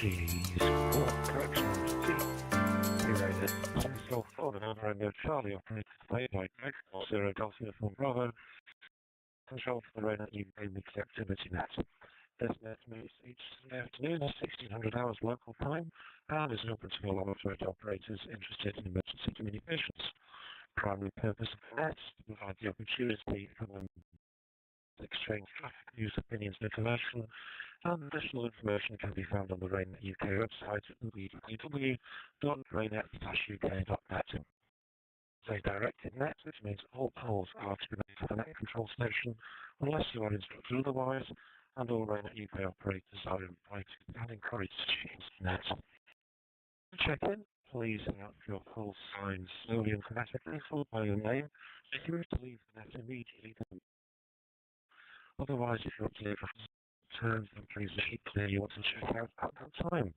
G's. Correction. RAYNET. Golf 4, and Romeo Charlie operated today by Greg, 0 Golf Uniform Bravo. Control for the RAYNET UK weekly activity net. This net meets each Sunday afternoon at 1600 hours local time and is open to all operator operators interested in emergency communications. Primary purpose of the net is to provide the opportunity for them to exchange traffic, news, opinions and information, and additional information can be found on the RAYNET UK website at www.raynet-uk.net. It's a directed net, which means all poles are to be made to the net control station unless you are instructed otherwise, and all RAYNET UK operators are invited and encouraged to use the net. To check in, please announce your call signs slowly and phonetically, followed by your name. If you wish to leave the net immediately, then otherwise, if you want to leave a terms, then please make it clear you want to check out at that time.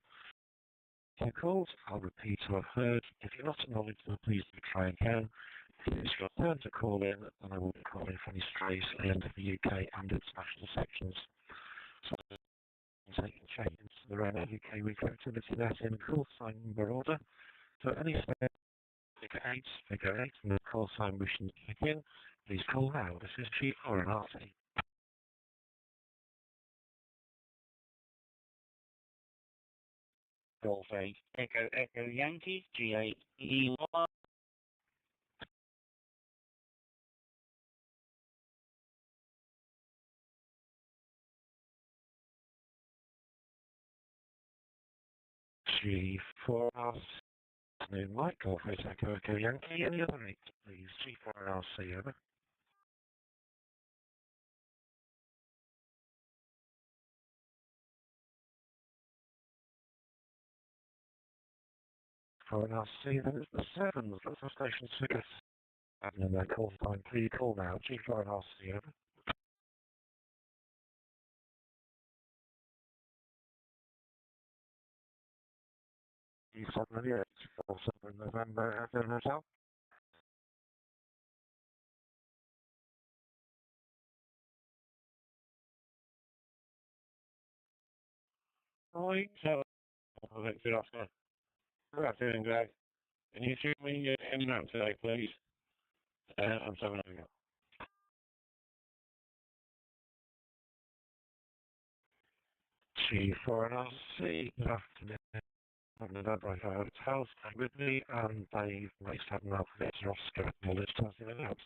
If you called, I'll repeat what I've heard. If you're not acknowledged, then please do try again. If it's your turn to call in, then I will be calling for any strays at the end of the UK and international sections. So, taking change into the RAYNET UK weekly activity net in call sign number order. So any figure 8, and the call sign wishing to kick in, please call now. This is G4 and RT. Golf 8, Echo Yankee, G8EY. G4 afternoon, Mike, Golf 8, Echo Yankee. Any other 8, please? G4 and RC, over. For an RC, then it's the 7s, that's the station 6. And their call sign, please call now. G4 and RC, over. G7, 47 November, Evan Hotel. Right, so, good afternoon. Good afternoon, Greg. Can you shoot me in and out today, please? I'm 7 over. G4 and RC, good afternoon. I'm in that right hotel, stay with me, and Dave makes 7 Alpha Victor Oscar acknowledged as in and out.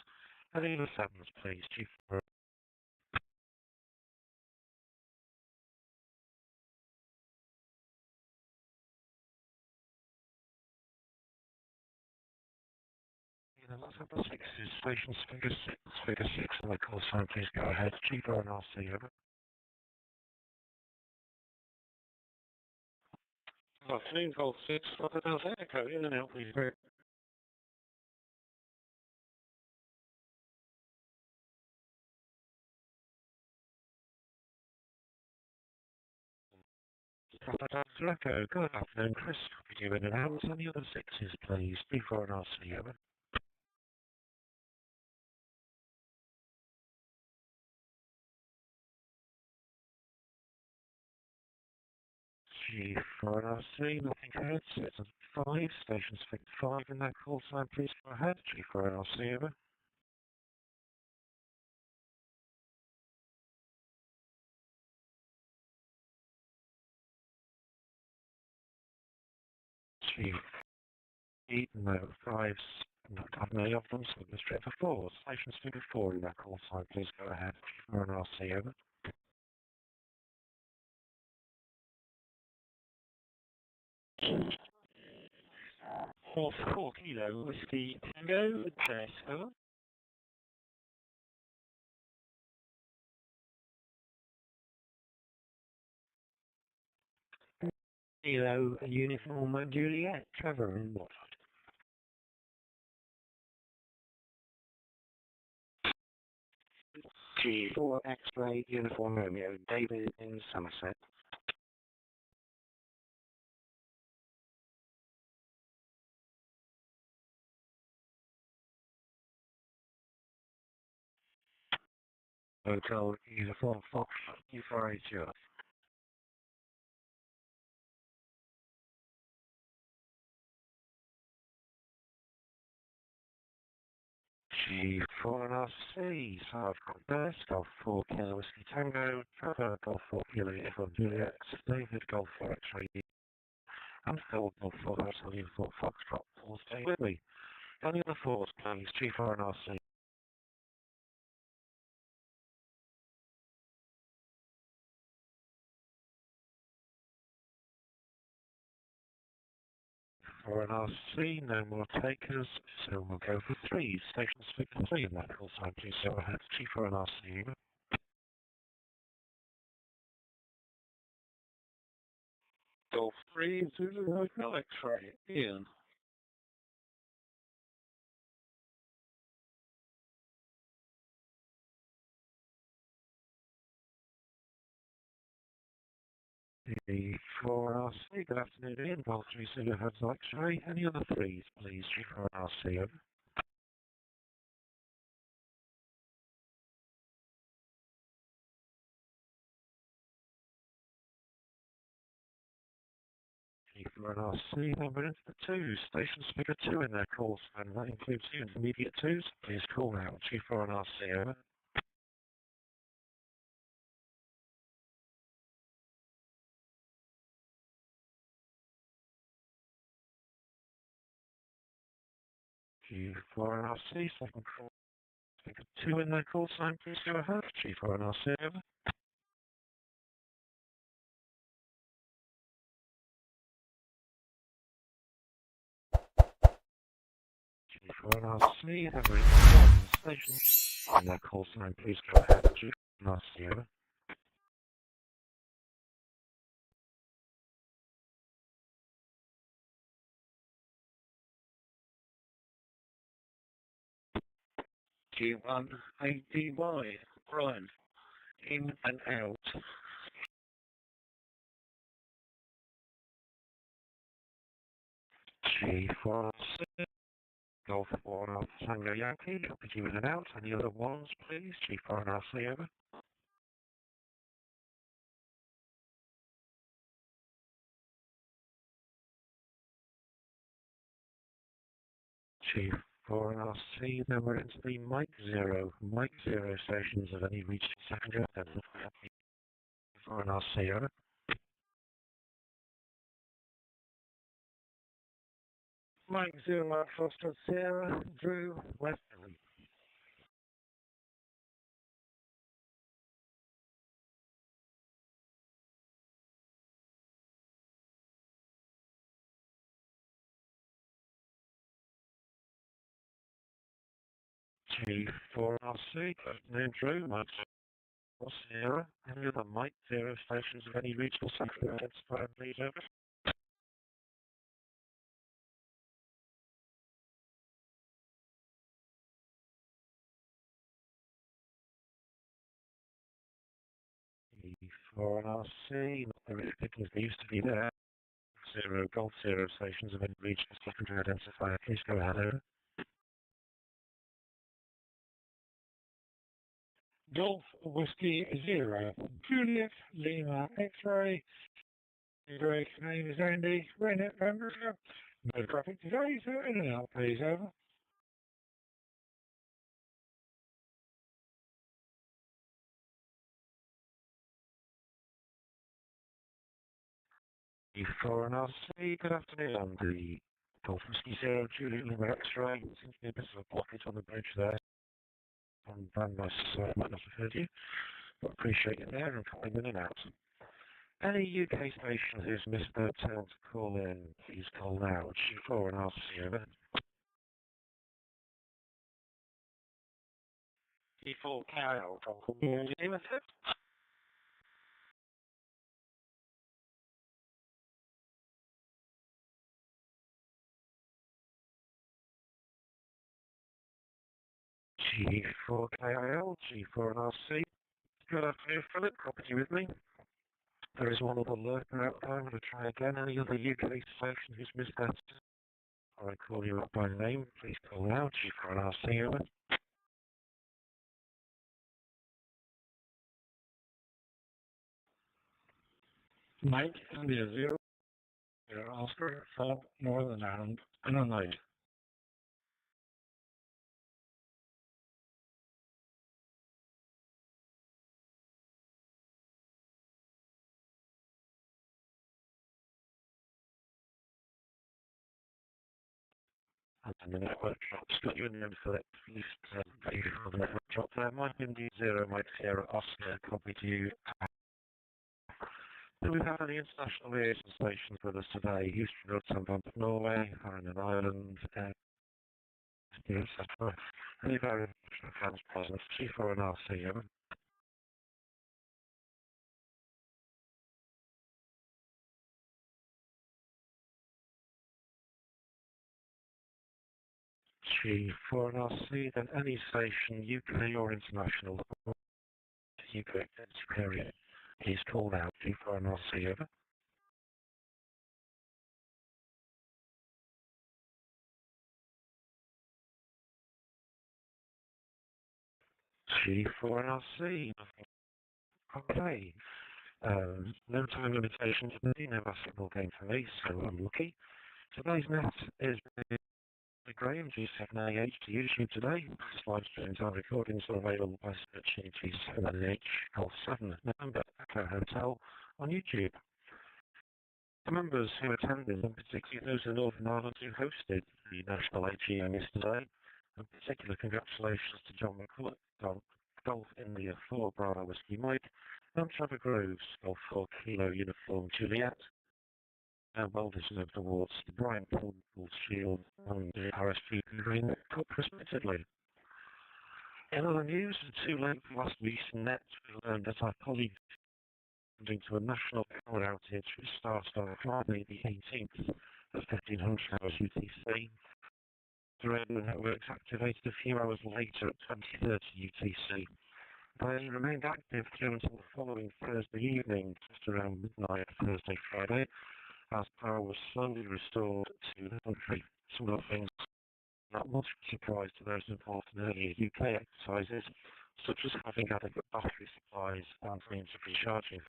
Any of the 7s, please, G4. Let's have the 6s, stations figure 6, and the call sign, please go ahead. G4 and RC, over. Good afternoon, Golf 6, Rotterdam's Echo, in and out, please. Rotterdam's Echo, good afternoon, Chris. Could you in and out? Any other 6s, please? G4 and RC, over. G4 and RC, nothing heard, 6 and 5, stations figure 5 in that call sign, please go ahead. G4 and RC, over. G8, no, 5s, not have many of them, so go straight for 4. Stations figure 4 in that call sign, please go ahead. G4 and RC, over. Horse 4 Kilo, Whiskey Tango, Jess, over. Kilo, Uniform Juliet, Trevor and Watford. G4 X-Ray, Uniform Romeo, David in Somerset. Hotel Uniform Fox, U4 H G4NRC, South Best, Golf 4 Kilo Whiskey Tango, Trevor, Golf 4 Kilo Uniform Juliet, David, Golf 4 X-Ray, and Phil, Golf 4 Hotel Uniform Foxtrot, all stay with me. Any other fours, please, G4NRC. For an RC, no more takers, so we'll go for threes. Station speaker 3 in that call sign, please go ahead. G for an RC. Golf 3, Zulu Hotel X-Ray, Ian. G4 RC, good afternoon, Ian. Golf 3, Zulu Hotel X-Ray. Any other threes, please? G4 RC, over. G4 RC, number into the 2, station speaker 2 in their call sign. That includes you, intermediate 2s. Please call now. G4 RC, over. G4 RC, second call. Speaker 2 in their call sign, please go ahead. G4 RC, over. G4 RC, every station in their call sign, please go ahead. G4 RC, over. G1 ADY, Brian, in and out. G4 RC, Golf 4 Alpha Tango Yankee, copy you in and out. Any other ones, please? G4 RC, over. G4 RC, then we're into the Mike 0 stations of any regional secondary identifier. G4 RC, over. Mike 0 Foster Sierra, Drew, Westerly. G4 RC, afternoon Drew, Mike 0 Sierra, any other Mike 0 stations of any regional secondary identifier, please, over. G4 RC, not the rich pickings they used to be there. 0 Golf 0 stations of any regional secondary identifier, please go ahead, over. Golf Whiskey 0, Juliet Lima X-Ray, Great name is Andy, RAYNET-UK. No traffic today, so in and out, please, over. G4 and RC, good afternoon. I'm the Golf Whiskey 0, Juliet Lima X-Ray. Seems to be a bit of a blockage on the bridge there. On Brandmeister, so I might not have heard you, but appreciate you there and coming in and out. Any UK station who's missed their turn to call in, please call now. G4 and RC, over. G4 KIL, Golf Limited. G4 KIL, G4 and RC. Good afternoon, Philip. Property with me. There is one other lurker out there. I'm going to try again. Any other UK station who's missed that? Or I call you up by name, please call now. G4 and RC, over. Mike, India 0, Oscar, South, Northern Ireland, and a night. and the network drops. Got you in the end for that, please, got you before the network drop there. Mike Indy 0, Mike Sierra Oscar, copy to you. Do we have any international liaison stations with us today? Houston, Rotterdam, Norway, Ireland, Ireland, etc. Any very international fans present? C4 and RC, G4 and RC, then any station, UK or international, UK period. He's called out, G4 and RC, over. G4 and RC. Okay. No time limitation today, no basketball game for me, so I'm lucky. Today's net is Graham, G7AH to YouTube today. Live streams and recordings are available by searching G7AH L7 November Echo Hotel on YouTube. The members who attended, in particular those in Northern Ireland who hosted the National AGM yesterday, in particular congratulations to John McCulloch, Golf India 4 Bravo Whiskey Mike, and Trevor Groves, Golf 4 Kilo Uniform Juliet. Well-deserved awards to Brian Paul Shield and the RSG Green Cup, respectively. In other news, too late for last week's net, we learned that our colleagues leading to a national power outage which started on Friday the 18th at 1500 hours UTC. The radio networks activated a few hours later at 2030 UTC. They remained active through until the following Thursday evening, just around midnight Thursday, Friday, as power was slowly restored to the country. Some of the things not much surprise to those involved in earlier UK exercises, such as having adequate battery supplies and means of recharging.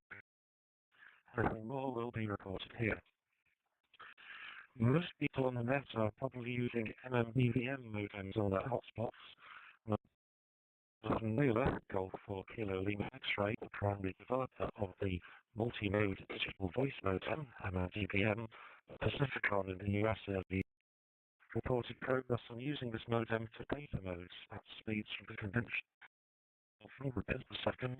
Anything more will be reported here. Most people on the net are probably using MMBVM modems on their hotspots. Naylor, Golf 4 Kilo Lima X-Ray, the primary developer of the multi-mode digital voice modem, MMBVM, Pacificon in the US earlier, reported progress on using this modem for data modes at speeds from the conventional 400 bits per second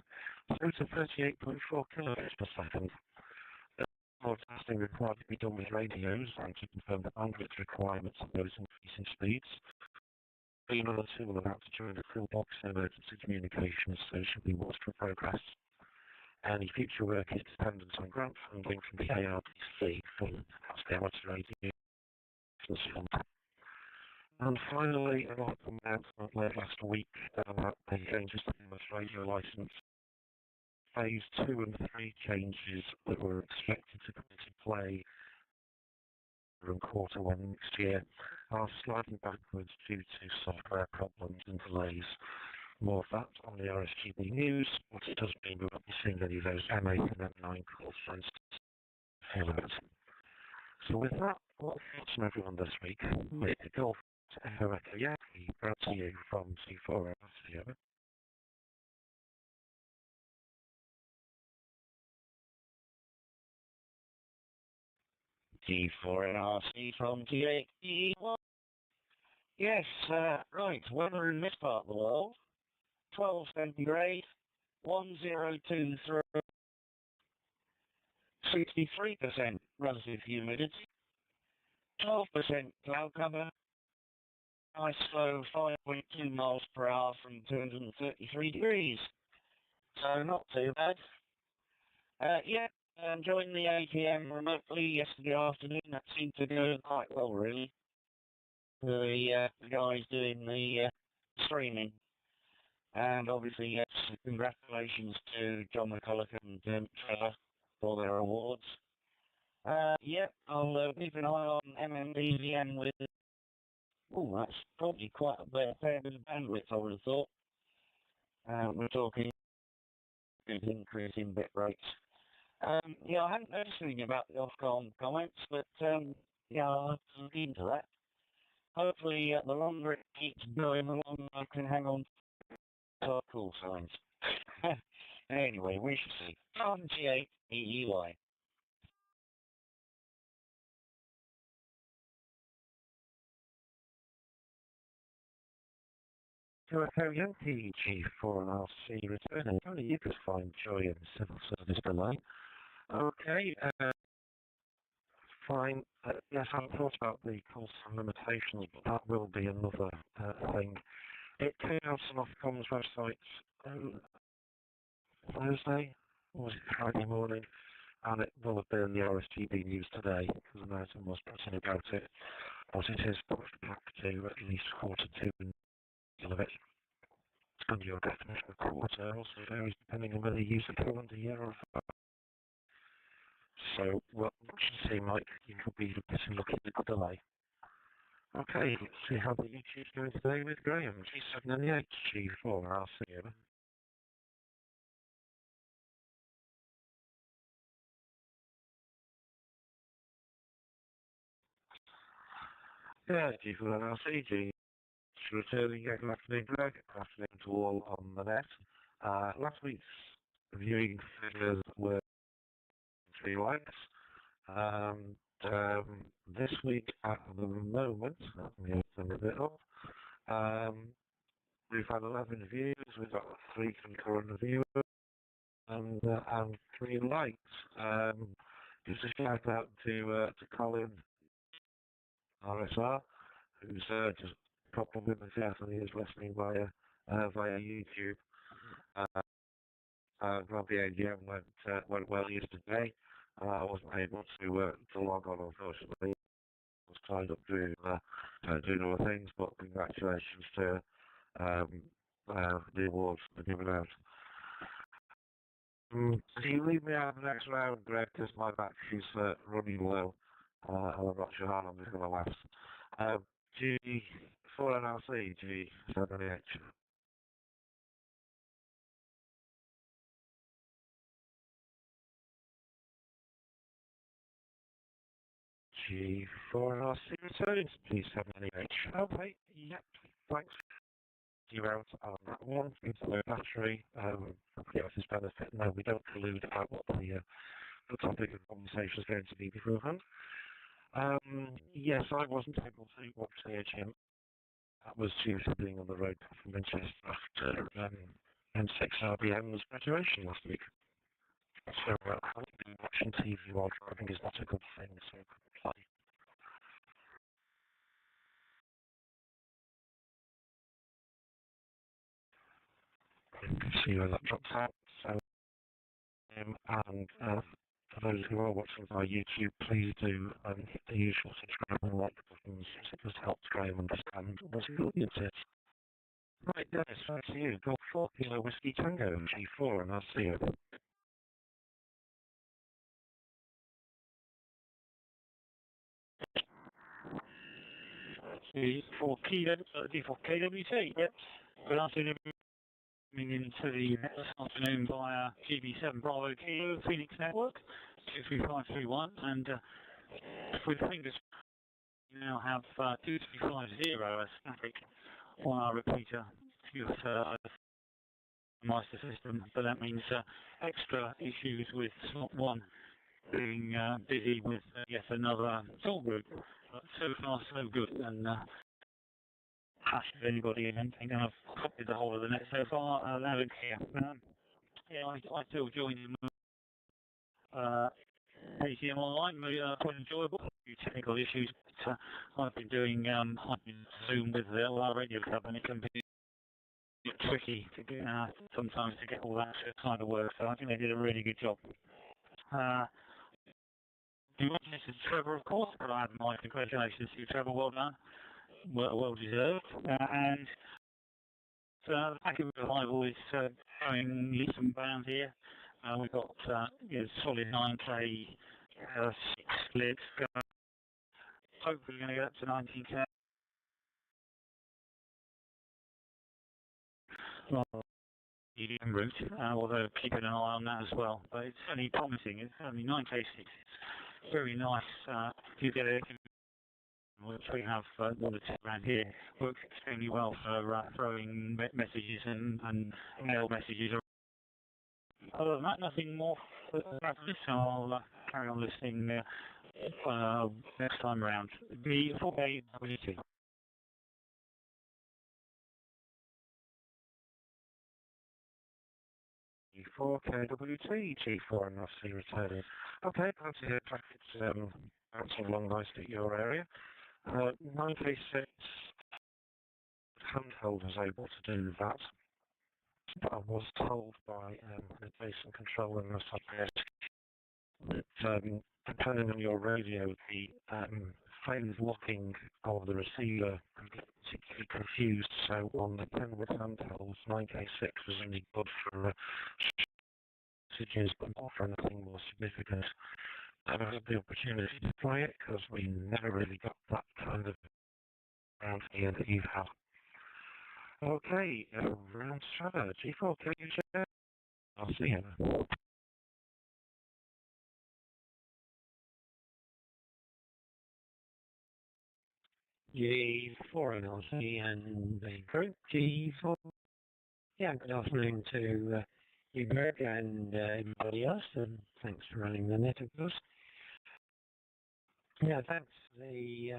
through to 38.4 kilobits per second. More testing required to be done with radios and to confirm the bandwidth requirements of those increasing speeds. Another tool about to join the full box emergency communications, so should be watched for progress. Any future work is dependent on grant funding from the ARDC, that's the Amateur Radio Fund. And finally, an announcement late last week about the changes to the Amateur Radio licence. Phase 2 and 3 changes that were expected to come into play in Q1 next year are sliding backwards due to software problems and delays. More of that on the RSGB news, but it does mean we won't be seeing any of those M8 and M9 calls, for instance. So with that, what thoughts from everyone this week? Make a golf to Echo Echo Yankee, brought to you from C4 RC. G4 and RC from G8E1. Yes, right, weather in this part of the world, 12 centigrade, 1023, 63% relative humidity, 12% cloud cover, ice flow 5.2 miles per hour from 233 degrees, so not too bad. Joined the ATM remotely yesterday afternoon. That seemed to go quite well, really. The guys doing the streaming. And obviously, yes, congratulations to John McCulloch and Trevor for their awards. I'll keep an eye on MMBVM with... Oh, that's probably quite a fair bit of bandwidth, I would have thought. We're talking an increase in bit rates. I hadn't noticed anything about the Ofcom comments, but I'll have to look into that. Hopefully, the longer it keeps going, the longer I can hang on to our call signs. Anyway, we shall see. From G8EEY. UFO Yankee G4 and RC returning. Only you could find joy in civil service delay. Okay, fine. Yes, I haven't thought about the cost and limitations, but that will be another thing. It came out on Ofcom's website Thursday, or was it Friday morning, and it will have been in the RSGB news today, because American was pressing about it, but it is pushed back to at least Q2 of it. And your definition of quarter also varies depending on whether you use a calendar year or a. So, well, it should seem like you could be getting lucky with a delay. Okay, let's see how the YouTube's going today with Graham. G7 and the G4, I'll see you. Yeah, G4 and I'll see you. Returning, good afternoon, Greg. Good afternoon to all on the net. Last week's viewing figures were 3 likes. This week, at the moment, let me open it up. We've had 11 views. We've got 3 concurrent viewers and 3 likes. Just a shout out to Colin RSR, who's just popped up in the chat and he is listening via YouTube. Glad the AGM went well yesterday. I wasn't able to log on, unfortunately. I was tied up doing other things, but congratulations to the awards that were given out. Do you leave me out of the next round, Greg, because my battery's running low, and I'm not sure how long it's going to last. G4 NRC, G7H. G4 NRC returns, please, G7H. Okay, yep, thanks. You out on that one, into the battery, yeah, this benefit. No, we don't collude about what the topic of conversation is going to be beforehand. Yes, I wasn't able to watch the AGM. That was due to being on the road from Manchester after M6 RBM's graduation last week. So watching TV while driving is not a good thing, so I couldn't play. You can see where that drops out. So, and for those who are watching via YouTube, please do hit the usual subscribe and like buttons. It does help Graham understand what the audience is. Right, Dennis, back to you. Golf 4 Kilo Whiskey Tango, G4, and I'll see you. D4 KWT, yep. Good afternoon, into the this afternoon via GB7 Bravo Kilo Pheonix Network 23531, and with fingers we now have 2350 as static on our repeater with Brandmeister system, but that means extra issues with slot 1 being busy with yet another tool group. But so far so good, and anybody in anything, and I've copied the whole of the net so far, loud and clear. Yeah, I still join in AGM online, quite enjoyable. A few technical issues, but I've been doing Zoom with our radio club, and it can be tricky to get sometimes to get all that kind of work, so I think they did a really good job. This is Trevor, of course, but I have my congratulations to you, Trevor, well done, well deserved, and the packet revival is going leaps and bounds here. We've got solid 9K 6 splits going. Hopefully we're going to get up to 19K. Well, EDM route, although keeping an eye on that as well, but it's certainly promising. It's only 9K 6. It's very nice. If you get it, which we have one or two around here, works extremely well for throwing messages and mail messages. Other than that, nothing more for this. I'll carry on listening next time around. The 4K WT. G4KWT, G4 and RC returning. Okay, glad to hear packets bouncing along nicely at your area. 9K6 handheld was able to do that, but I was told by an adjacent controller in the psychiatrist that depending on your radio, the phase locking of the receiver can get particularly confused, so on the Penwood handhelds, 9K6 was only good for messages, but not for anything more significant. I had the opportunity to play it because we never really got that kind of around here that you have. Okay, round Trevor, G4, can you share? I'll see you. G4 and RC and the group G4. Yeah, good afternoon to you, Greg, and everybody else, and thanks for running the net, of course. Yeah, thanks for the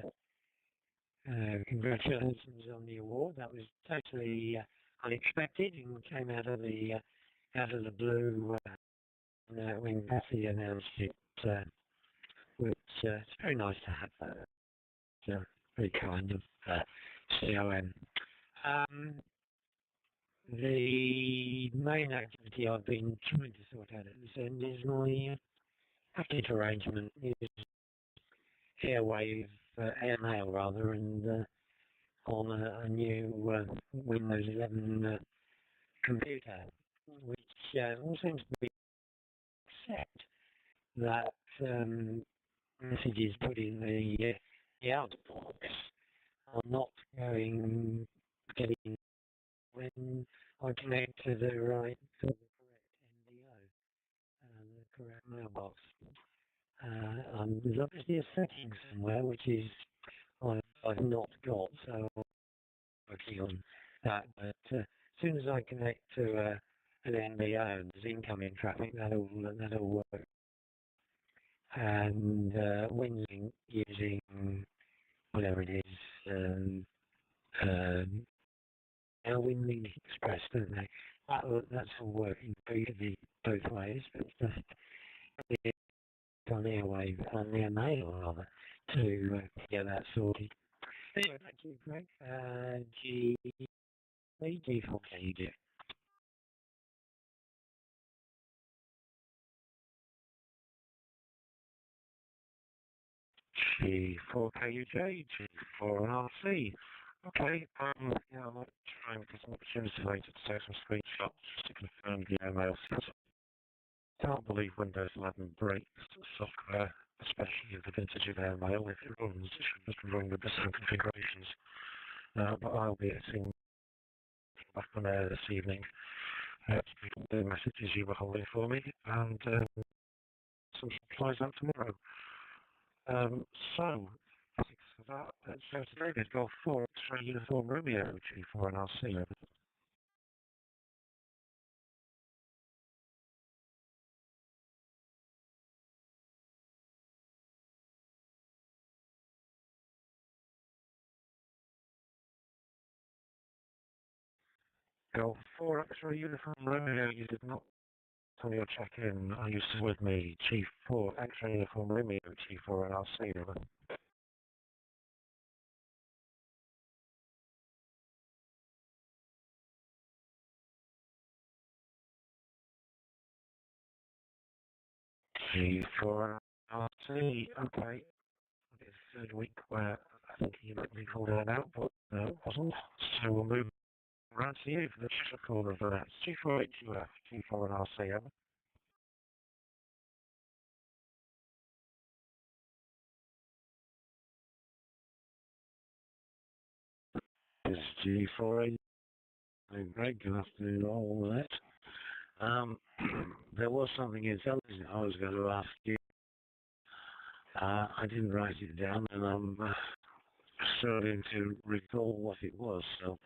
congratulations on the award. That was totally unexpected and came out of the blue when Kathy announced it, which it's very nice to have that. Very kind of COM. The main activity I've been trying to sort out at this end is my packet arrangement is airmail rather, and on a new Windows 11 computer, which all seems to be accept that messages put in the out box are not getting when I connect to the correct NDO, the correct mailbox. There's obviously a setting somewhere which is I've not got, so I'm working on that. But as soon as I connect to an NDO and there's incoming traffic, that'll work. And WinLink using whatever it is, WinLink Express, don't they? That's all working both ways, but just on airmail rather, to get that sorted. Anyway, back to you, Greg. G4KUJ. G4KUJ, G4 RC. Okay, yeah, I'd like to try and get some opportunity later to take some screenshots just to confirm the email. I can't believe Windows 11 breaks software, especially the vintage of airmail. If it runs, it should just run with the same configurations. But I'll be seeing back on air this evening to pick up the messages you were holding for me, and some supplies out tomorrow. So, thanks for that. Let's go to David. Golf 4, X-ray Uniform Romeo, G4 and RC. Golf 4, X-ray Uniform Romeo, you did not tell me your check-in. Are you still with me? G4, X-ray Uniform Romeo, G4 and RC. G4 RC, okay. It's the third week where I think you might be called out, but no, it wasn't. So we'll move around to you for the Cheshire corner for that. G4HUF, G4 and RC, over. This is G4A. Greg, good afternoon, all of that. There was something in television I was going to ask you. I didn't write it down, and I'm struggling to recall what it was, so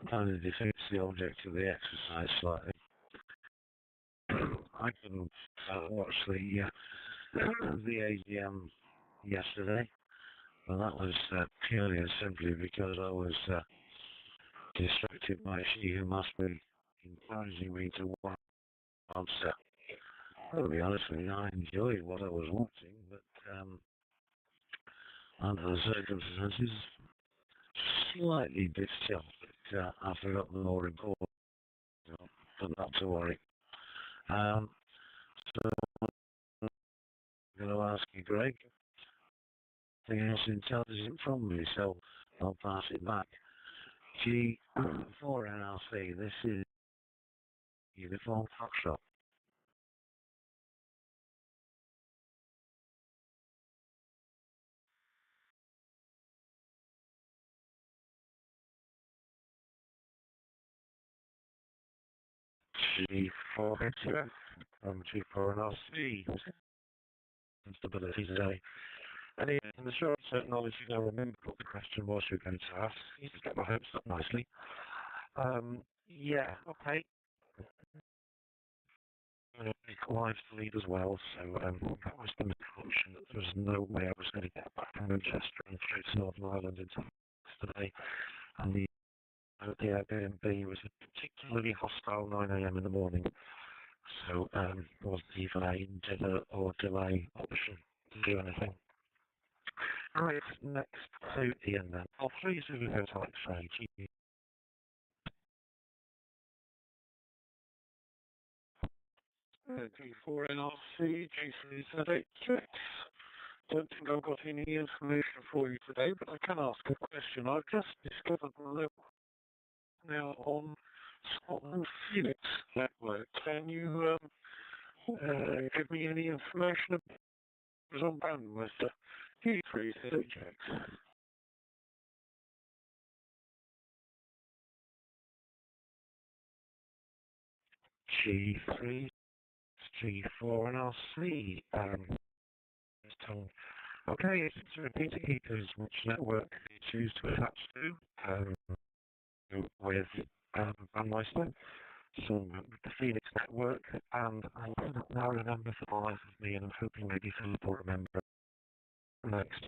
kind of defeats the object of the exercise slightly. I couldn't watch the AGM yesterday, but that was purely and simply because I was distracted by she who must be encouraging me to watch answer. I'll be honest with you, I enjoyed what I was watching, but under the circumstances, slightly distressed. I forgot the more important, but not to worry. So I'm going to ask you, Greg, anything else intelligent from me, so I'll pass it back. G4NRC, this is Uniform Foxtrot. G4HF from G4NRC. Stability today. And in the short certain knowledge, you don't remember what the question was you were going to ask. You just get my hopes up nicely. Yeah, okay. I'm going to make live to lead as well, so that was the misfortune that there was no way I was going to get back from Manchester and through to Northern Ireland into today. And the Airbnb was a particularly hostile 9 AM in the morning, so there wasn't even a dither or delay option to do anything. Right, next to Ian then. Oh, please do go to X-ray. G4NRC, G3Z8X. Don't think I've got any information for you today, but I can ask a question. I've just discovered the level now on Scotland Pheonix network. Can you give me any information about it was on Brandmeister? G3Z8X. G3, G4NRC. Okay, it's a repeater keepers which network you choose to attach to with Brandmeister. So the Pheonix network, and I cannot now remember for the life of me, and I'm hoping maybe Philip will remember next.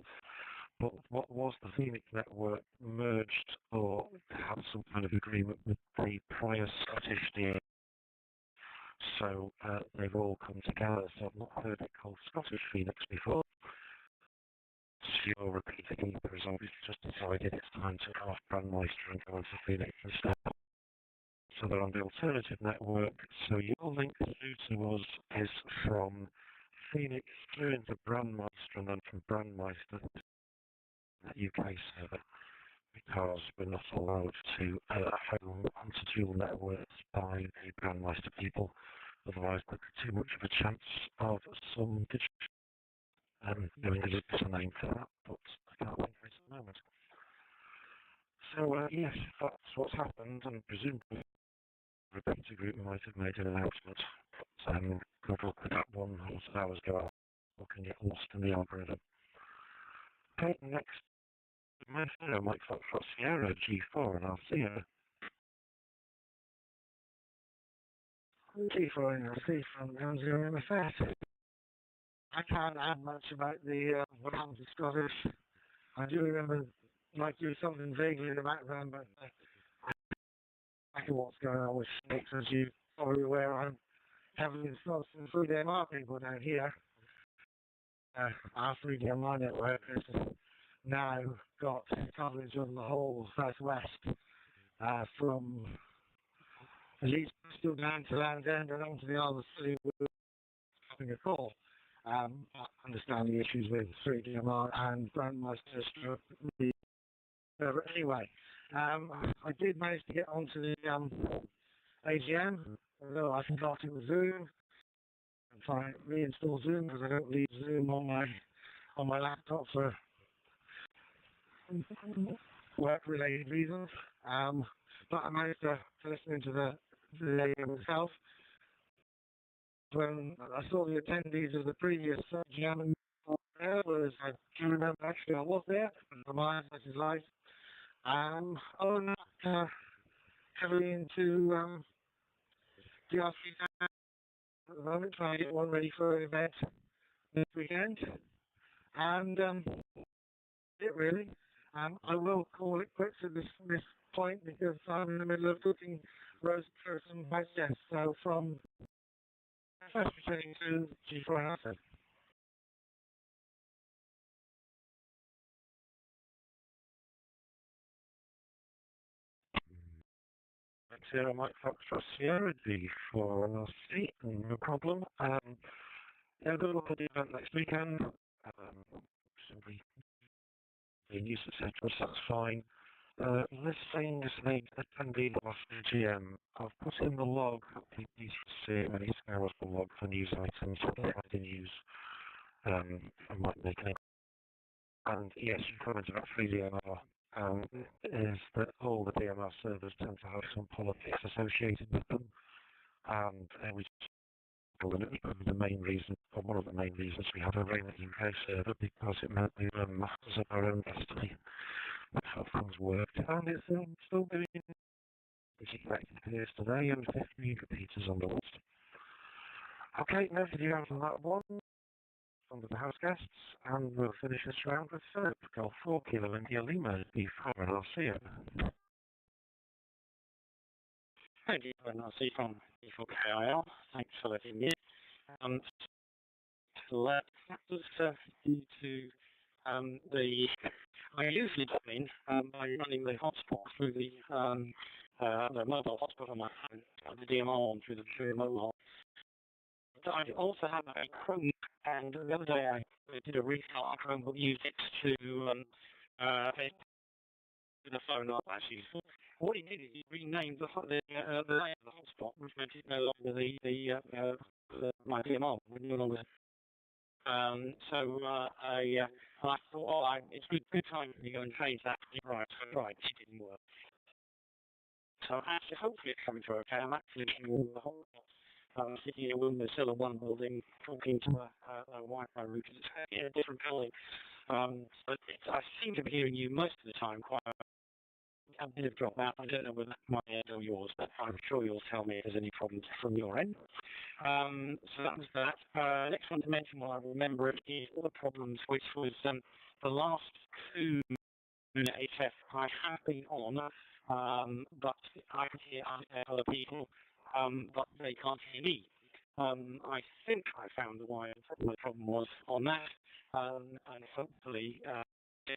But what was the Pheonix network merged or had some kind of agreement with the prior Scottish DMR? So they've all come together. So I've not heard it called Scottish Pheonix before. Your repeater keeper has obviously just decided it's time to go off Brandmeister and go into Pheonix instead. So they're on the alternative network. So your link through to us is from Pheonix through into Brandmeister and then from Brandmeister to the UK server, because we're not allowed to home onto dual networks by the Brandmeister people. Otherwise there'd be too much of a chance of some there's a name for that, but I can't think of it at the moment. So yes, that's what's happened, and presumably the repeater group might have made an announcement. But good luck with that one, as hours go out, or can get lost in the algorithm. Okay, next, Mike Foxtrot Sierra G4, and I'll see you. G4 and I'll see from Ground Zero MFS. I can't add much about the what happened to Scottish. I do remember like do something vaguely in the background, but I know what's going on with snakes. As you probably aware, I'm heavily involved in 3DMR people down here. Our 3DMR network has now got coverage of the whole southwest, from at least still down to Land's End and onto the Isle of Scilly. Having a call. I understand the issues with 3DMR and Brandmeister anyway. I did manage to get onto the AGM, although I forgot it was Zoom. I'm trying to reinstall Zoom because I don't leave Zoom on my laptop for work-related reasons. But I managed to listen into the AGM itself. When I saw the attendees of the previous AGM, I do remember actually I was there, for mine, such as life. Not heavily into DRC at the moment, trying to get one ready for an event this weekend. And it really. I will call it quits at this point because I'm in the middle of cooking roast for some house guests. So from first returning to G4 House. Sierra Mike Foxtrot Sierra D4 and RC, no problem. Yeah, we'll look at the event next weekend. Simply being used, etc., so that's fine. Listing as an attendee of GM. I've put in the log, please see it when it's now as the log for news items that I didn't use. I might make an. And yes, you commented about free DMR. Is that all the DMR servers tend to have some politics associated with them, and we the main reason, or one of the main reasons we have a RAYNET-UK server, because it meant we were masters of our own destiny. That's how things worked, and it's still doing pretty effective here today, and 50 repeaters on the list. Okay, now to do out on that one, under the house guests, and we'll finish this round with Philip, Golf 4 Kilo India Lima, B4, and I'll see you. Thank you, and I'll see you from B4KIL. Thanks for letting me in. That was due to I usually come in by running the hotspot through the mobile hotspot on my phone, the DMR on through the mobile. But I also have a Chrome, and the other day I did a restart on Chrome, but used it to the phone up actually. What he did is he renamed the layer of the hotspot, which meant it no longer my DMR would no longer. So I thought, it's good time for me to go and change that. Right, it didn't work. So actually, hopefully it's coming through okay. I'm actually in the whole sitting in a room, there's still a one building, talking to a Wi-Fi router that's in a different building. But I seem to be hearing you most of the time quite a bit of drop out. I don't know whether that's my end or yours, but I'm sure you'll tell me if there's any problems from your end. So that was that. Next one to mention while I remember it is all the problems, which was the last two HF I have been on, but I can hear other people, but they can't hear me. I think I found why the problem was on that, and hopefully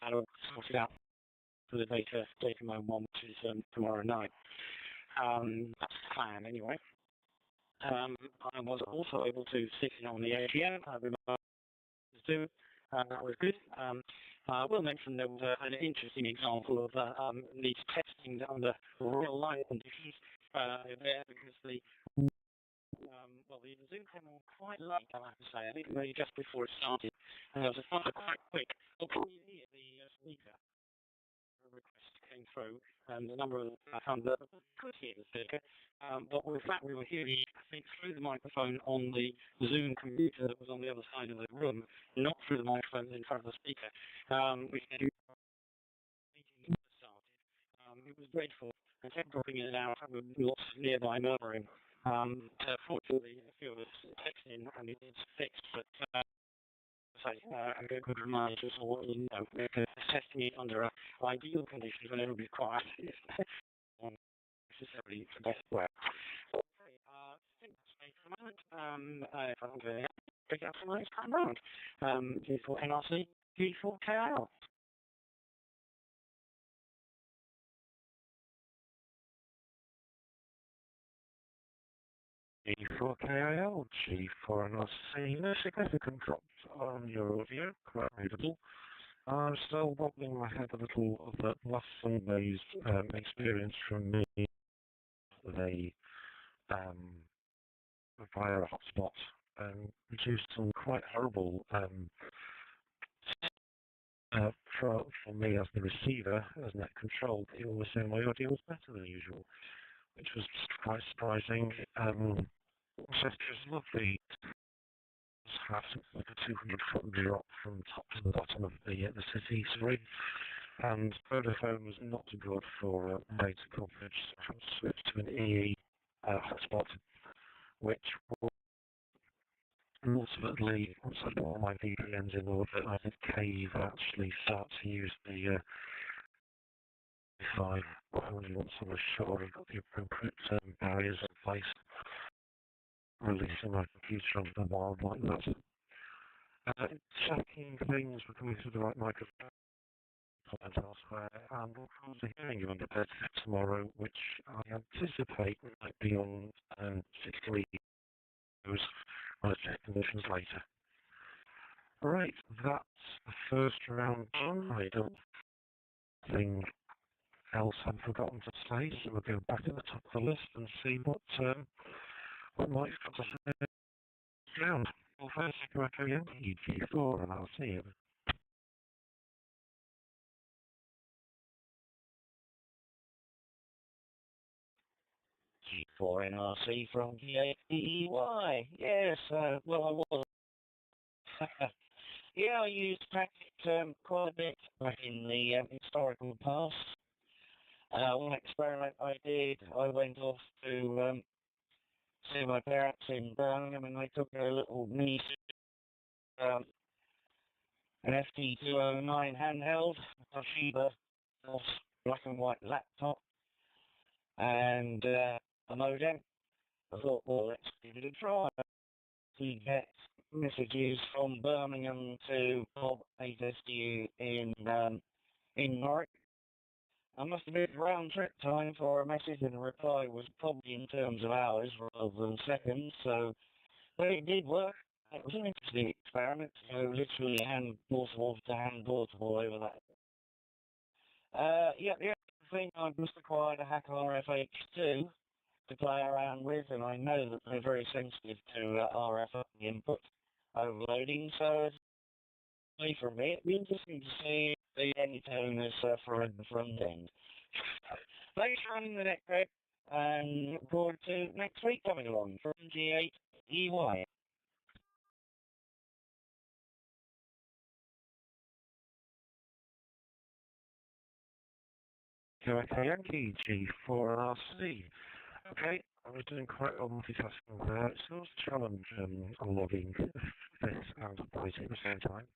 that'll sort it out for the data mode one, which is tomorrow night. That's the plan anyway. I was also able to sit in on the AGM. That was good. I will mention there was an interesting example of these testing under real life conditions there, because the Zoom came on quite late, I have to say. I think maybe just before it started, and there was a quite quick. Well, can you hear the speaker? Request came through, and the number of that could hear the speaker, but with that we were hearing, I think, through the microphone on the Zoom computer that was on the other side of the room, not through the microphone in front of the speaker. Which meeting started. It was dreadful, and kept dropping in and out with lots of nearby murmuring. Fortunately, a few of us texted in and it's fixed, but a good reminder to all you know, testing it under ideal conditions when everybody's quiet is not necessarily the best way. Okay, I think that's me for the moment. If I'm going to pick up for the next time round, G4 NRC, G4 KIL. G4 KIL, G4 NRC, no significant drops on your audio, quite readable. I'm still wobbling my head a little of that last Sunday's experience from me via a hotspot, produced some quite horrible for me as the receiver, as net controlled. People were saying my audio was better than usual, which was quite surprising. So it was lovely to have like a 200-foot drop from top to the bottom of the city, sorry. And Vodafone was not good for data coverage, so I switched to an EE hotspot, which will ultimately, once I got all my VPNs in order, I did Cave actually start to use the Wi-Fi only once I was sure I got the appropriate barriers in place. releasing my computer onto the wild like that. Checking things were coming through the right microphone and elsewhere, and we'll probably be hearing you under bed tomorrow, which I anticipate might be on 60 videos when I check conditions later. Right, that's the first round done. I don't think else I've forgotten to say, so we'll go back at the top of the list and see what Mike's got to say round. Well, first, Echo Yankee G4, and I'll see you. G4 NRC from GAEY. Yes, well, I was. Yeah, I used packet quite a bit back in the historical past. One experiment I did, I went off to see my parents in Birmingham, and they took a little mini an FT209 handheld, a Toshiba black and white laptop, and a modem. I thought, well, let's give it a try. We get messages from Birmingham to Bob 8SDU in Norwich. I must have been round trip time for a message, and a reply was probably in terms of hours rather than seconds, but it did work. It was an interesting experiment, so literally hand portable to hand portable over that. Yeah, the other thing, I just acquired a Hack RFH2 to play around with, and I know that they're very sensitive to RF input overloading, so for me, it'd be interesting to see the Anytoners for the front end. Thanks for running the netcode, and look forward to next week coming along from G8EY. Echo Yankee G4RC. Okay, I was doing quite well multitasking there. It's always a challenge logging this and updating at the same time.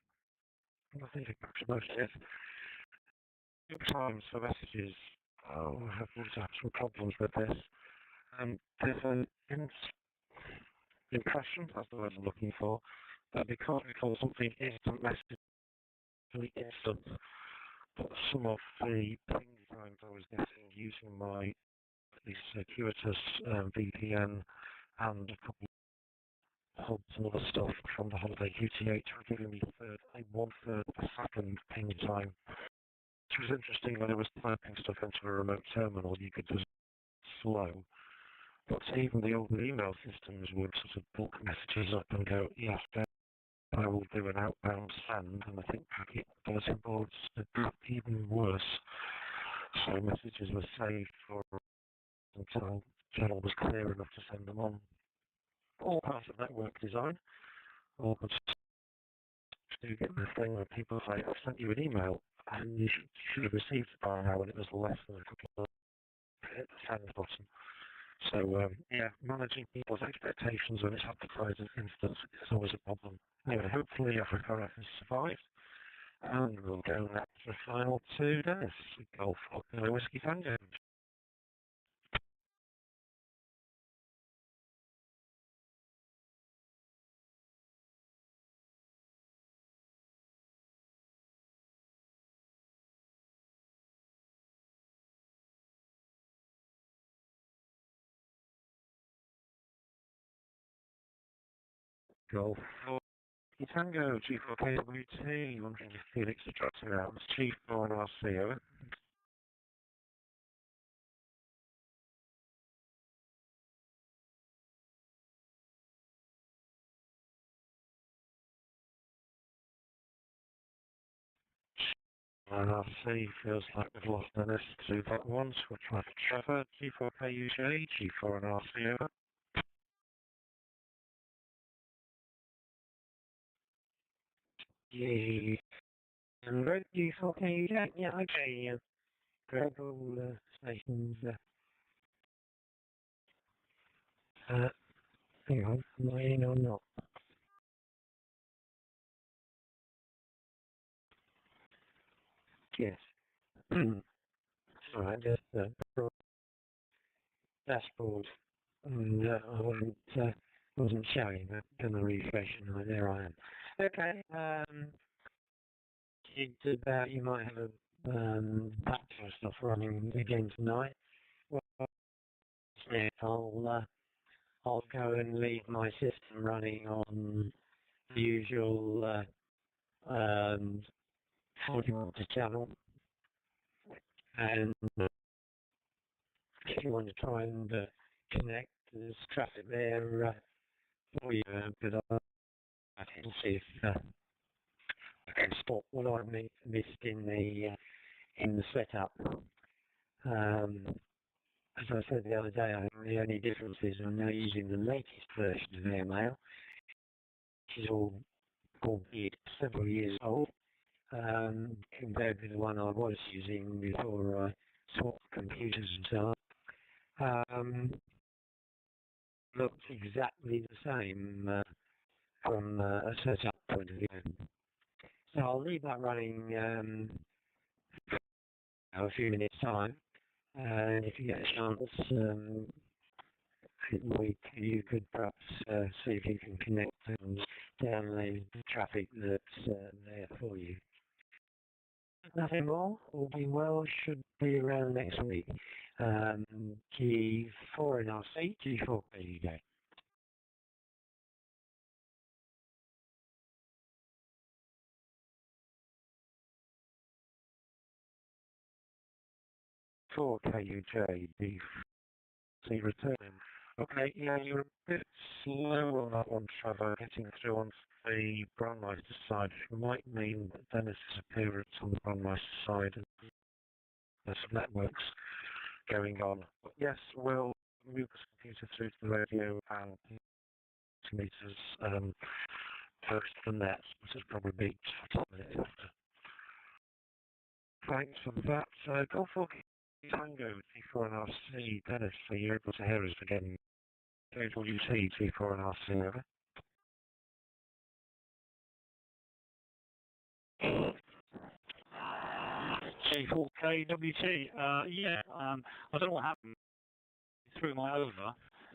I think I captured most of it. Sometimes for messages, I have some problems with this. There's an impression, that's the word I'm looking for, that because we call something instant message, really instant, but some of the ping times I was getting using my circuitous VPN and a couple of hubs and other stuff from the Holiday QT8 were giving me a 1/3 of a second ping time. Which was interesting when I was typing stuff into a remote terminal, you could just slow. But even the older email systems would sort of bulk messages up and go, yes, I will do an outbound send, and I think packet bulletin boards did even worse. So messages were saved for until the channel was clear enough to send them on. All part of network design. All good to get the thing where people say, I've sent you an email, and you should have received it by now, and it was less than a couple of hit the send button. So, yeah, managing people's expectations when it's advertised as instant is always a problem. Anyway, hopefully Africa has survived, and we'll go next to the final 2 days. Golf Hockey Whiskey Tango. Golf Tango, G4KWT, wondering if Pheonix is dropping out. It's G4 and RC, over. And RC feels like we've lost Dennis to that one, so we'll try for Trevor. G4KUJ, G4 and RC, over. Yeah. And red G4KUJ, yeah, okay, grab all stations. Hang on, am I in or not? Yes. Alright, just dashboard. And I went wasn't showing, but gonna refresh and there I am. Okay, it's about you might have a backdoor stuff running again tonight. Well, I'll go and leave my system running on the usual 40 watt channel, and if you want to try and connect, there's traffic there for you, but I can see if I can spot what I missed in the setup. As I said the other day, I think the only difference is I'm now using the latest version of AirMail, which is albeit several years old, compared with the one I was using before I swapped computers and so on. Looks exactly the same from a setup point of view. So I'll leave that running a few minutes time, and if you get a chance, you could perhaps see if you can connect and download the traffic that's there for you. Nothing more, all being well, should be around next week. G4 NRC, G4 UK. For KUJ, the returning. Okay, yeah, you're a bit slow on that one, Trevor, getting through on the Brandmeister side. It might mean that Dennis's appearance on the Brandmeister side and there's some networks going on. But yes, we'll move the computer through to the radio and meters post the net, which is probably 10 minutes after. Thanks for that. Go for Tango T4NRC. Dennis, are you able to hear us again? KWT T4NRC, over. G4KWT, yeah, I don't know what happened through my over.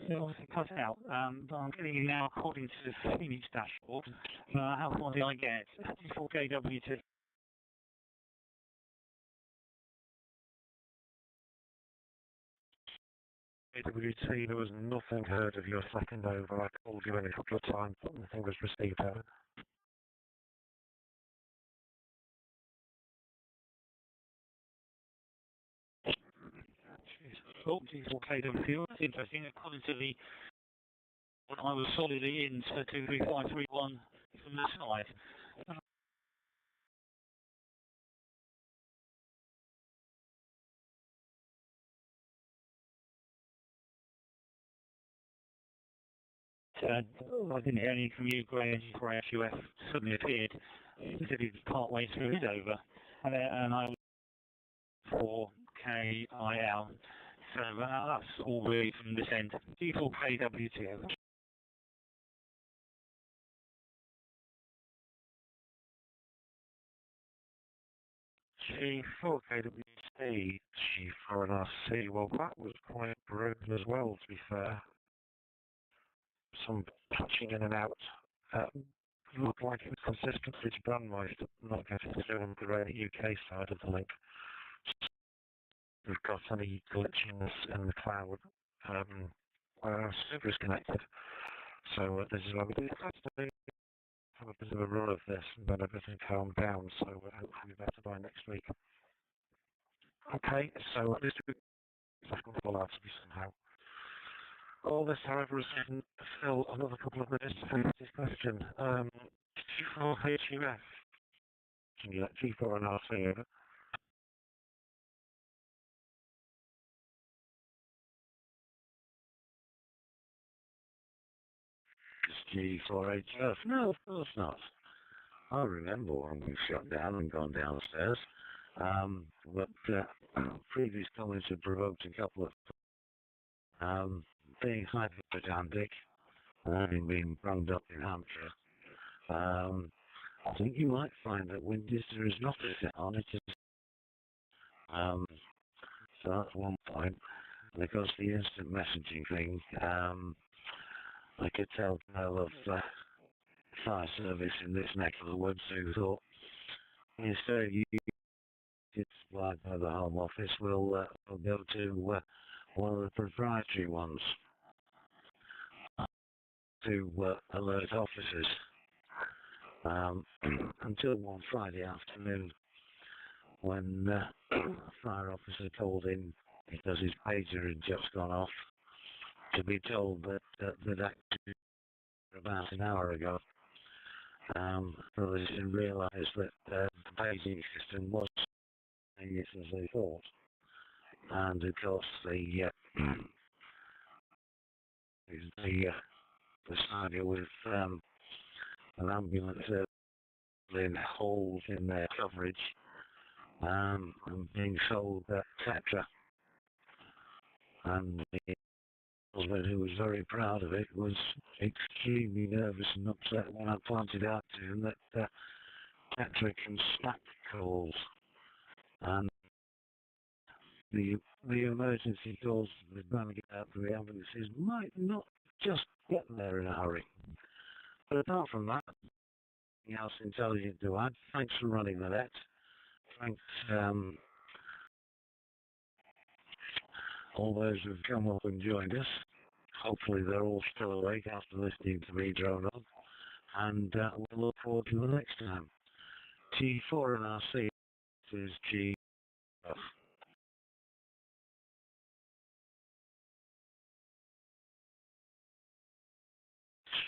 It obviously cut out. I'm getting you now according to the Pheonix dashboard. How far did I get? G4KWT. KWT, there was nothing heard of your second over. I called you in a couple of times, but nothing was received over. Oh, G4KWT, that's interesting. According to the when I was solidly in 23531 from the side. I didn't hear anything from you, Graham, before HUF suddenly appeared. He said he was part way through his over. And I was 4KIL. So that's all really from this end. G4KWT over. G4KWT, G4NRC, well that was quite broken as well, to be fair. Some patching in and out. Looked like it was consistent with Brandmeister, not getting through on the RAYNET-UK side of the link. We've got any glitchiness in the cloud where our server is connected. So this is why we have a bit of a run of this and then everything calmed down, so hopefully better by next week. Okay, so this week I can fall out to be somehow. All this, however, is going to fill another couple of minutes to finish this question. G4 HUF. Can you let G4 and RC over? G4 HUF? No, of course not. I remember when we shut down and gone downstairs. But previous comments have provoked a couple of being hyper-pedantic, having been bunged up in Hampshire. I think you might find that Winchester there is not a set on it. So that's one point. And of course the instant messaging thing, I could tell tale of fire service in this neck of the woods who thought, instead of you get supplied by the Home Office, we'll go to one of the proprietary ones to alert officers. Until one Friday afternoon, when a fire officer called in because his pager had just gone off, to be told that they'd actually about an hour ago. So they didn't realise that the paging system was as as they thought. And of course the saga with an ambulance in holes in their coverage and being sold at Tetra. And the husband, who was very proud of it, was extremely nervous and upset when I pointed out to him that Tetra can snap calls, and the emergency calls that are going to get out to the ambulances might not just get there in a hurry. But apart from that, nothing else intelligent to add. Thanks for running the net. Thanks all those who've come up and joined us. Hopefully they're all still awake after listening to me drone on. And we'll look forward to the next time. T4 and RC is G.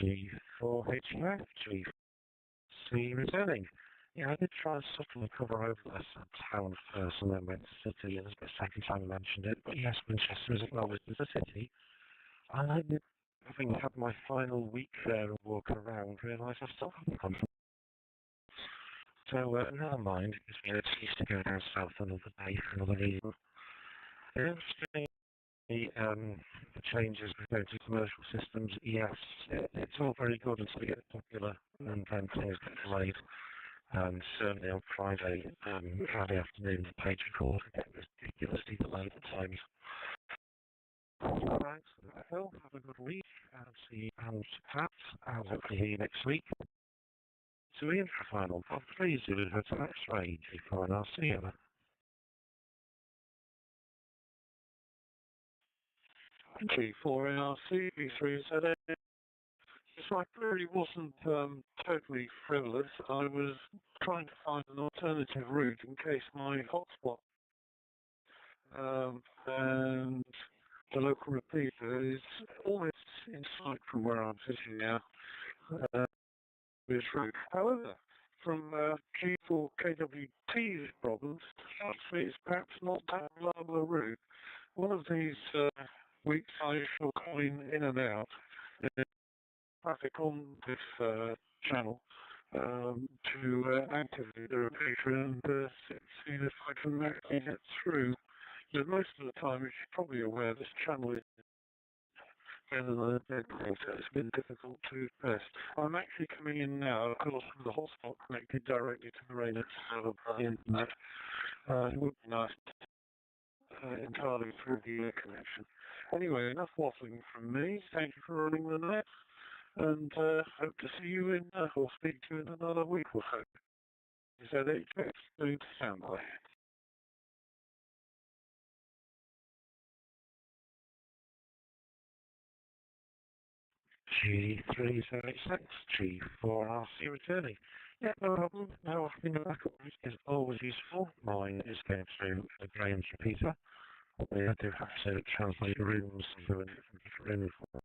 G4HF, G4C returning. Yeah, I did try and subtly cover over this town first and then went to city, and it's the second time I mentioned it. But yes, Manchester is acknowledged as a city. And I did, having had my final week there and walking around, realised I still haven't come. So never mind, it gives me an excuse to go down south another day for another reason. Interesting. The changes going to commercial systems, yes, it's all very good until they get popular and then things get delayed. And certainly on Friday afternoon, the page record get ridiculously delayed at times. Alright, so have a good week, and see you and Pat, and hopefully hear you next week. So Ian for final, I'm pleased you had an X-ray before, and I'll see you then. G4 NRC, B3ZA. So I clearly wasn't totally frivolous. I was trying to find an alternative route in case my hotspot and the local repeater is almost in sight from where I'm sitting now. This route. However, from G4 KWT's problems, it's perhaps not that reliable a route. One of these weeks I shall come in and out traffic on this channel to activate the repeater and see if I can actually get through. But most of the time, as you're probably aware, this channel is better than a dead quarter. It's been difficult to press. I'm actually coming in now, of course, with the hotspot connected directly to the RAYNET server by the internet. It would be nice entirely through the connection. Anyway, enough waffling from me. Thank you for running the net, and hope to see you in, or speak to you in another week or so. Is that it? Doing standby. G376, G4RC returning. Yeah, no problem. Now, having a backup is always useful. Mine is going through a Graham's repeater. I do have to translate rooms through a different room for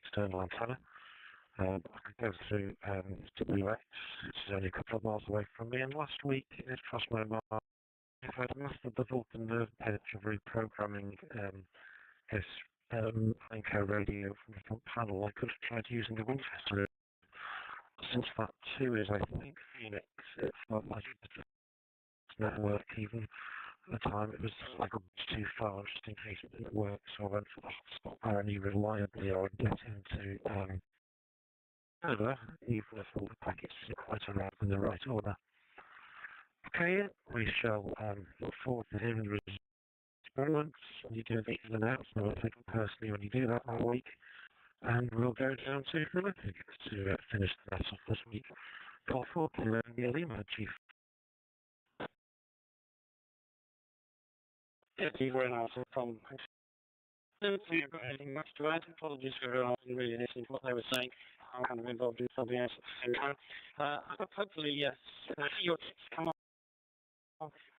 external antenna. I could go through WX, which is only a couple of miles away from me, and last week it crossed my mind if I'd mastered the Vulcan nerve edge of reprogramming this Anchor radio from the front panel, I could have tried using the Winchester. Since that too is, I think, Pheonix, it's not like it's network even. At the time it was like a bit too far just in case it didn't work, so I went for the hotspot where I knew reliably I would get into server, even if all the packets didn't quite arrive in the right order. Okay, we shall look forward to hearing the experiments. You do the announcement, I think personally when you do that all week. And we'll go down to Philippines to finish the rest off this week. Call 4 to learn the Lima Chief. Yeah, Chief, very nice. From I don't think I've got anything much to add. Apologies for not really listening to what they were saying. I'm kind of involved in something else at the same time. Hopefully, yes, see your tips come up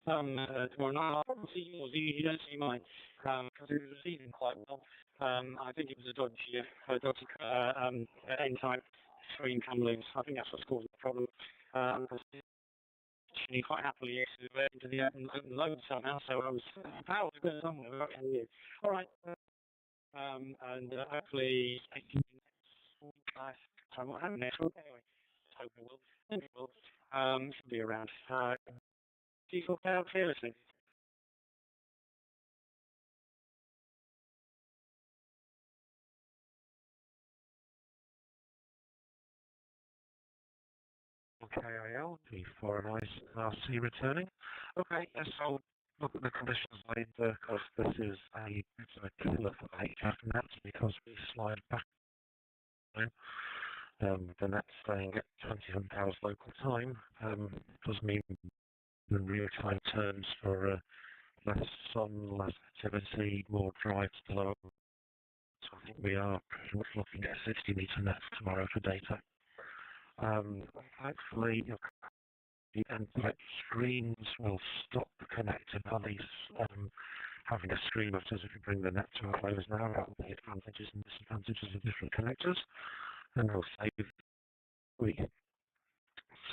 tomorrow night. I'll probably see yours. You don't see mine because it was receiving quite well. I think it was a dodgy end-type screen come loose. I think that's what's causing the problem. Actually, quite happily into the open load somehow, so I was power was going somewhere. I knew. All right. And hopefully, I won't have next week anyway. Hope it will. Think it will. Should be around. Do you feel proud fearlessly? KIL, G4 and RC returning. Okay, yes, I'll look at the conditions later because it's a killer for HF nets because we slide back. The net's staying at 21 hours local time does mean the real-time turns for less sun, less activity, more drives to low. So I think we are pretty much looking at 60 meter nets tomorrow for data. Hopefully, the endpoint screens will stop connecting at least having a stream of us if we bring the net to a close now about the advantages and disadvantages of different connectors, and we'll save the week.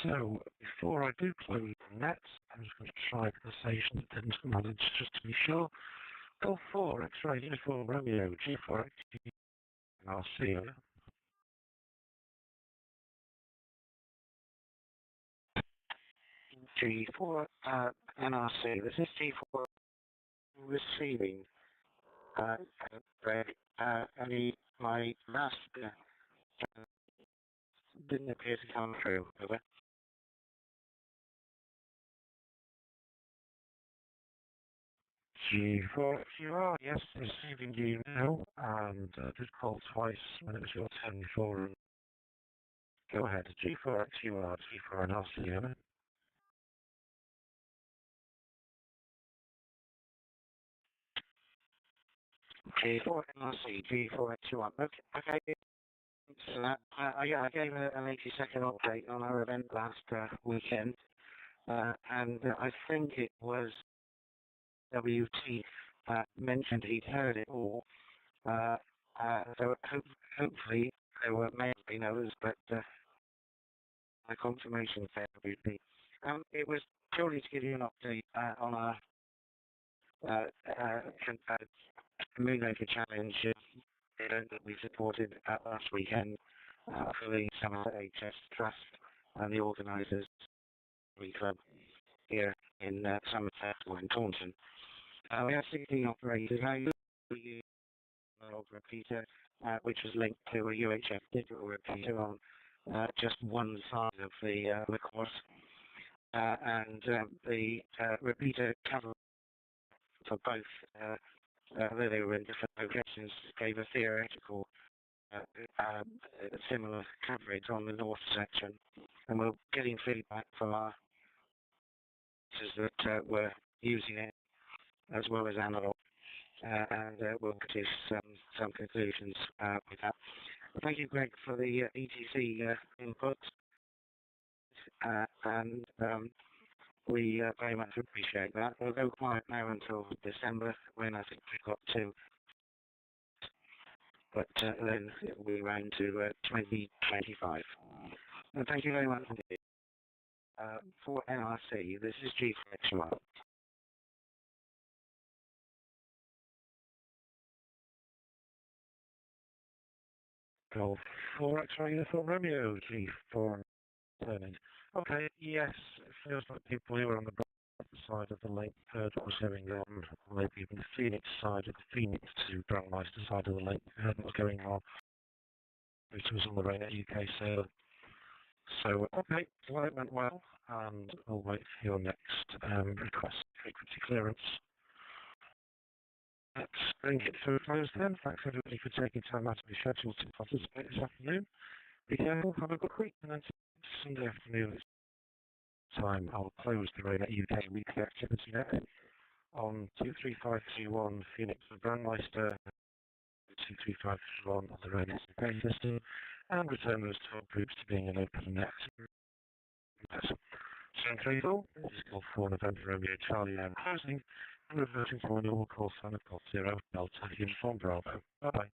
So before I do close the net, I'm just going to try the station that didn't manage just to be sure. Call 4 X-ray uniform Romeo G4 X and I'll see you. G4 NRC. This is G4 receiving. My last didn't appear to come through. Over. G4 you are, yes, receiving you now, and did call twice when it was your turn before. Go ahead, G4 you are, G4 NRC, over. G4 NRC, G4 X1. Okay. So I gave an 80-second update on our event last weekend, and I think it was WT mentioned he'd heard it all. So hopefully there may have been others, but my confirmation said WT. It was purely to give you an update on our Moonmaker Challenge event that we supported last weekend for the Somerset HS Trust and the organisers of the club here in Somerset or in Taunton. We have 16 operators now. We use an old repeater which was linked to a UHF digital repeater on just one side of the course, and the repeater covered for both. Though they were in different locations, gave a theoretical similar coverage on the north section, and we're getting feedback from our users that were using it as well as analog, and we'll produce some conclusions with that. Well, thank you, Greg, for the ETC input, and we very much appreciate that. We'll go quiet now until December, when I think we've got two. But then it'll be around to 2025. And thank you very much indeed. For NRC, this is G4XY. Golf 4 X-ray uniform Romeo, G4 turning. Okay, yes, it feels like people who are on the side of the lake heard what was going on, or maybe even the Pheonix side of the Pheonix to Brandmeister side of the lake heard what was going on, which was on the RAYNET-UK server. So, okay, well, it went well, and we'll wait for your next request frequency clearance. Next. bring it to a close then. Thanks everybody for taking time out of your schedule to participate this afternoon. Be careful, have a good week, and then Sunday afternoon time I'll close the RAYNET-UK weekly activity net on 23531 Pheonix the Brandmeister, 23531 on the RAYNET-UK system, and return those 12 groups to being an open net. 734 is called for November Romeo Charlie and closing, and reverting to a normal call sign of call 0 Delta Uniform Bravo. Bye bye.